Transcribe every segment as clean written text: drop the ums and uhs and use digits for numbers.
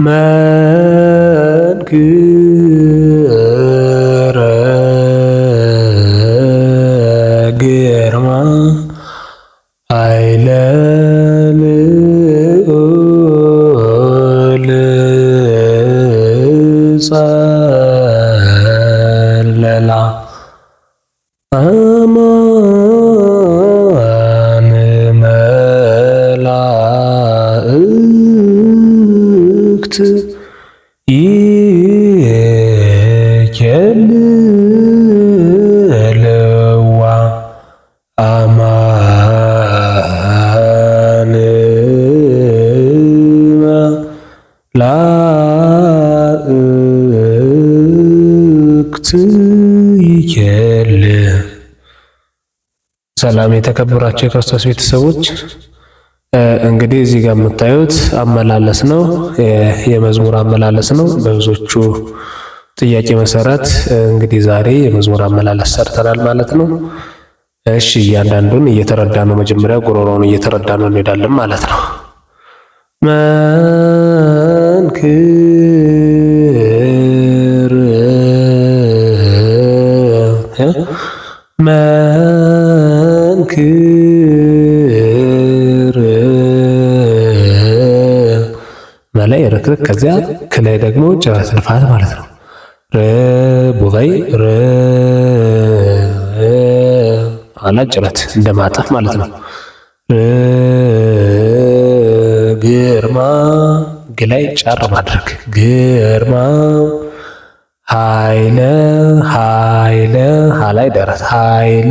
መንክረ ግርማ ኃይለ ልዑል ጸለላ አማን መላእክት ይኬልልዋ አማን መላእክት ይኬል። ሰላም የተከበራቸው የክርስቶስ ቤተሰቦች፣ እንግዲህ እዚህ ጋር የምታዩት አመላለስ ነው፣ የመዝሙር አመላለስ ነው። በብዙዎቹ ጥያቄ መሰረት እንግዲህ ዛሬ የመዝሙር አመላለስ ሰርተናል ማለት ነው። እሺ እያንዳንዱን እየተረዳ ነው፣ መጀመሪያ ጉሮሮውን እየተረዳ ነው እንሄዳለን ማለት ነው። መንክር መንክር መላይ ርክርክ፣ ከዚያ ከላይ ደግሞ ጭረት ልፋት ማለት ነው። ቡጋይ ኋላ ጭረት እንደማጠፍ ማለት ነው። ግርማ ግላይ ጫር ማድረግ ግርማ ኃይለ ኃይለ ሀላይ ደረት ኃይለ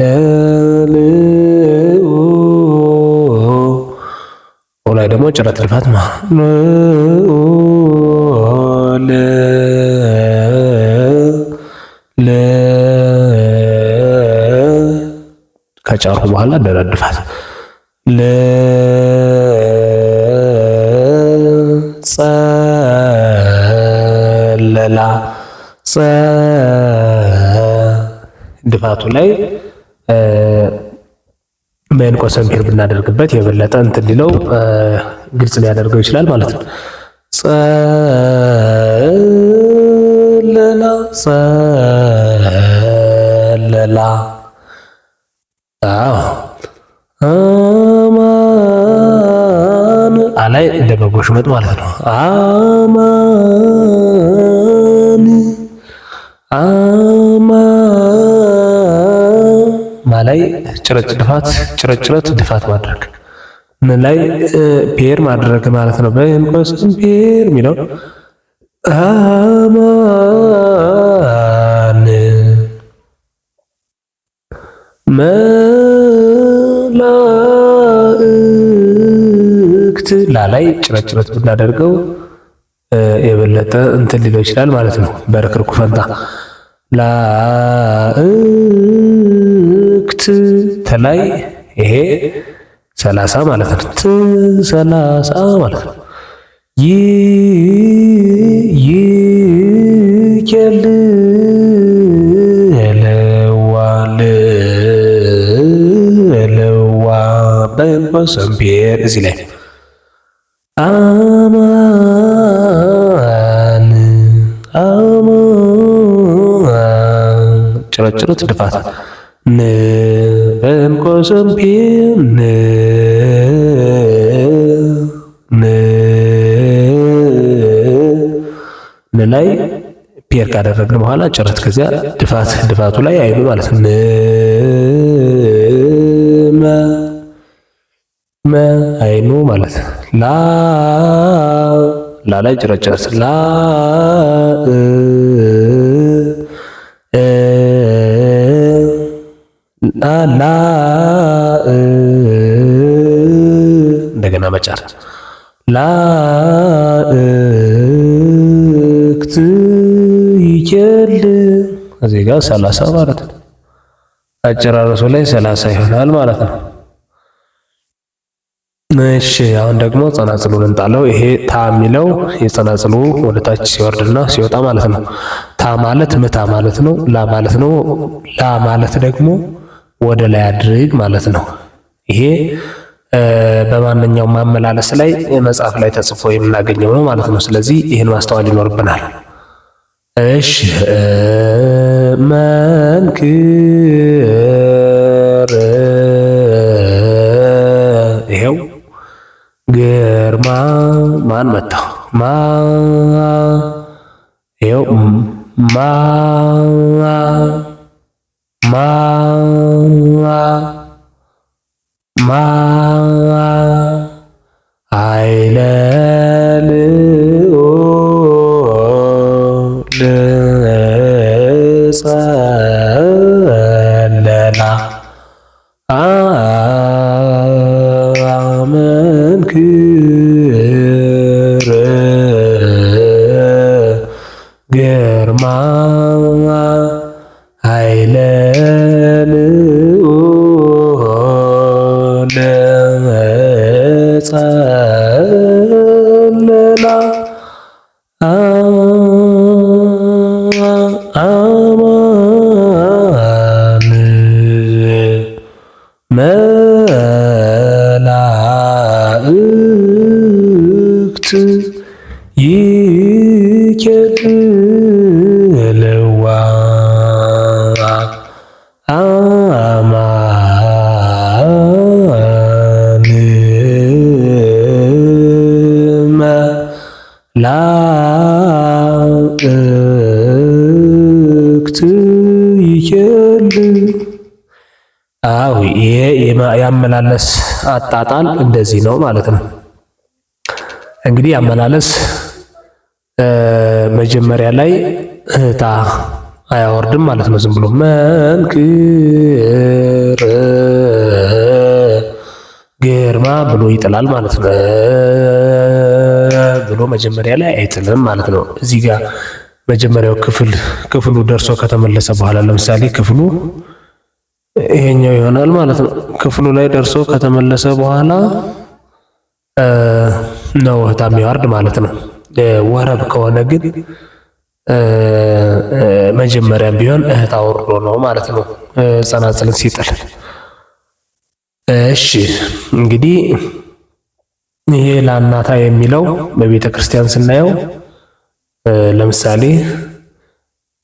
ላይ ደግሞ ጭረት ልፋት ከጫርኩ በኋላ ደረድፋት ጸለላ ድፋቱ ላይ በእንቆ ሰምፔር ብናደርግበት የበለጠ እንትን ሊለው ግልጽ ሊያደርገው ይችላል ማለት ነው። ጸለላ ጸለላ አማን አላይ እንደ መጎሽመጥ ማለት ነው። አማን አማን ማላይ ጭረት ድፋት ጭረት ድፋት ማድረግ ላይ ፔር ማድረግ ማለት ነው። በእንቆስም ፔር የሚለው አማን መላእክት ላላይ ጭረት ብናደርገው የበለጠ እንትን ሊለው ይችላል ማለት ነው። በርክርኩ ፈንታ ላእክት ተላይ ይሄ 30 ማለት ነው። 30 ማለት ነው። ይኬልለዋ በእንቆ ሰምፔር እዚህ ላይ አማን አማን ጭረት ድፋት ን በእንቆ ሰምፔር ን ላይ ፔር ካደረግን በኋላ ጭረት ከዚያ ድፋቱ ላይ አይኑ ማለት ነው። መ አይኑ ማለት ላ ላይ ጭረት ላ ላ እንደገና መጫር ላእክት ይኬል እዚህ ጋር 30 ማለት ነው። አጨራረሱ ላይ 30 ይሆናል ማለት ነው። እሺ አሁን ደግሞ ጸናጽሉን እንጣለው። ይሄ ታ የሚለው የጸናጽሉ ወደ ታች ሲወርድና ሲወጣ ማለት ነው። ታ ማለት ምታ ማለት ነው። ላ ማለት ነው። ላ ማለት ደግሞ ወደ ላይ አድርግ ማለት ነው። ይሄ በማንኛውም ማመላለስ ላይ መጽሐፍ ላይ ተጽፎ የምናገኘው ነው ማለት ነው። ስለዚህ ይህን ማስተዋል ይኖርብናል። እሺ መንክር ይሄው ግርማ ማን መጣው ማ ይሄው ማ ኃይለ ልዑል ጸለላ አመንክር ግርማ ኃይለ ልዑል ጸለላ አማን መላእክት ይኬልዋ አማን መላእክት ይኬል። አዎ ይሄ ያመላለስ አጣጣል እንደዚህ ነው ማለት ነው። እንግዲህ ያመላለስ መጀመሪያ ላይ እህታ አያወርድም ማለት ነው። ዝም ብሎ መንክር ግርማ ብሎ ይጥላል ማለት ነው። ብሎ መጀመሪያ ላይ አይጥልም ማለት ነው። እዚህ ጋር መጀመሪያው ክፍሉ ደርሶ ከተመለሰ በኋላ ለምሳሌ ክፍሉ ይሄኛው ይሆናል ማለት ነው። ክፍሉ ላይ ደርሶ ከተመለሰ በኋላ ነው እህታ የሚያወርድ ማለት ነው። ወረብ ከሆነ ግን መጀመሪያም ቢሆን እህታ አውርዶ ነው ማለት ነው ጸናጽልን ሲጥል። እሺ እንግዲህ ይሄ ላናታ የሚለው በቤተ ክርስቲያን ስናየው ለምሳሌ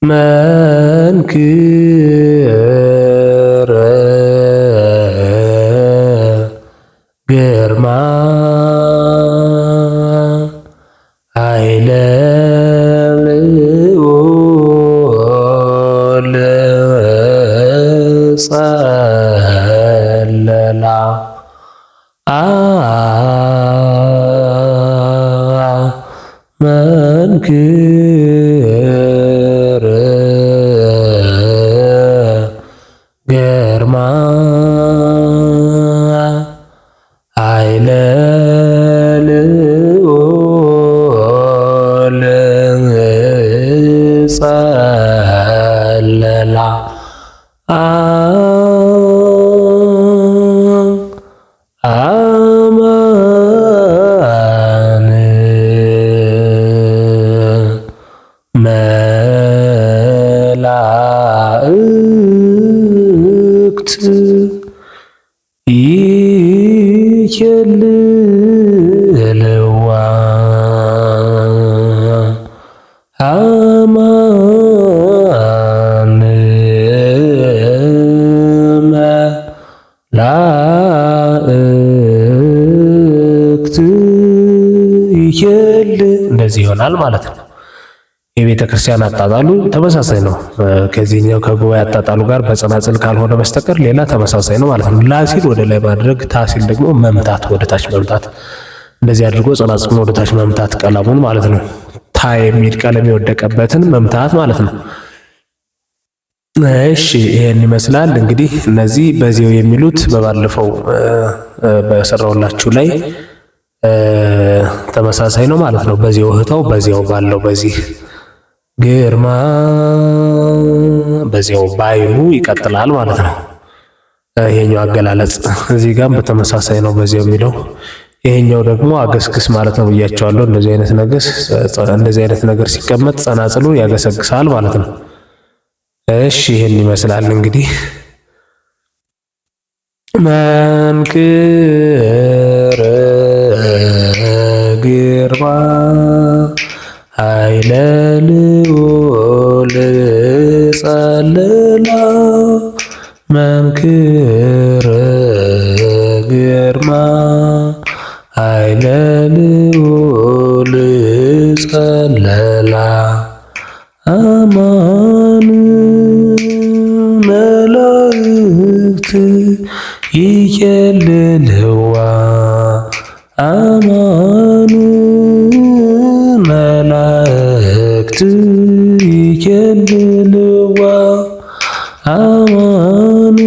መንክር ግርማ ኃይለ ልዑል ጸለላ መንክር ግርማ ኃይለ ልዑል ጸለላ አማን መላእክት ይኬልዋ አማን መላእክት ይኬል እንደዚህ ይሆናል ማለት ነው። የቤተ ክርስቲያን አጣጣሉ ተመሳሳይ ነው። ከዚህኛው ከጉባኤ አጣጣሉ ጋር በጸናጽል ካልሆነ በስተቀር ሌላ ተመሳሳይ ነው ማለት ነው። ላሲል ወደ ላይ ማድረግ፣ ታሲል ደግሞ መምታት፣ ወደ ታች መምታት። እንደዚህ አድርጎ ጸናጽሉን ወደ ታች መምታት ቀለሙን ማለት ነው። ታ የሚል ቀለም የወደቀበትን መምታት ማለት ነው። እሺ ይሄን ይመስላል እንግዲህ። እነዚህ በዚያው የሚሉት በባለፈው በሰራውላችሁ ላይ ተመሳሳይ ነው ማለት ነው። በዚያው እህታው በዚያው ባለው በዚህ ግርማ በዚያው ባይሉ ይቀጥላል ማለት ነው። ይሄኛው አገላለጽ እዚህ ጋር በተመሳሳይ ነው በዚያው የሚለው። ይሄኛው ደግሞ አገስግስ ማለት ነው ብያቸዋለሁ። እንደዚህ አይነት ነገር ሲቀመጥ ጸናጽሉ ያገሰግሳል ማለት ነው። እሺ ይሄን ይመስላል እንግዲህ መንክር ግርማ ኃይለ ልዑል ጸልላ መንክር ግርማ ኃይለ ልዑል ጸለላ አማን መላእክት ይኬልልዋ አማን መላእክት ይኬልልዋ አማን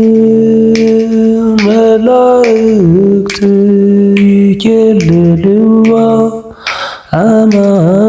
መላእክት ይኬልልዋ አማን